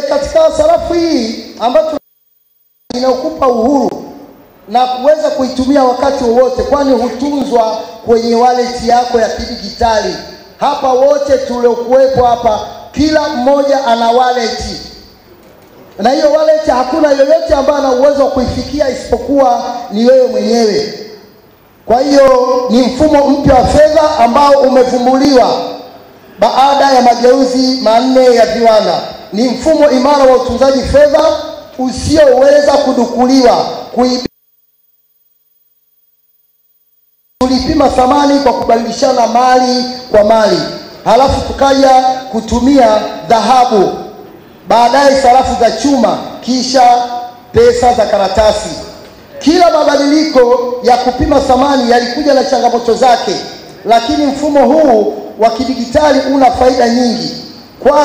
Katika sarafu hii ambayo inakupa uhuru na kuweza kuitumia wakati wowote, kwani hutunzwa kwenye wallet yako ya kidijitali. Hapa wote tuliokuwepo hapa, kila mmoja ana wallet, na hiyo wallet hakuna yoyote ambaye ana uwezo wa kuifikia isipokuwa ni wewe mwenyewe. Kwa hiyo ni mfumo mpya wa fedha ambao umevumbuliwa baada ya mageuzi manne ya viwanda. Ni mfumo imara wa utunzaji fedha usioweza kudukuliwa, tulipima thamani kwa kubadilishana mali kwa mali, halafu tukaja kutumia dhahabu, baadaye sarafu za chuma, kisha pesa za karatasi. Kila mabadiliko ya kupima thamani yalikuja na changamoto zake, lakini mfumo huu wa kidijitali una faida nyingi, kwani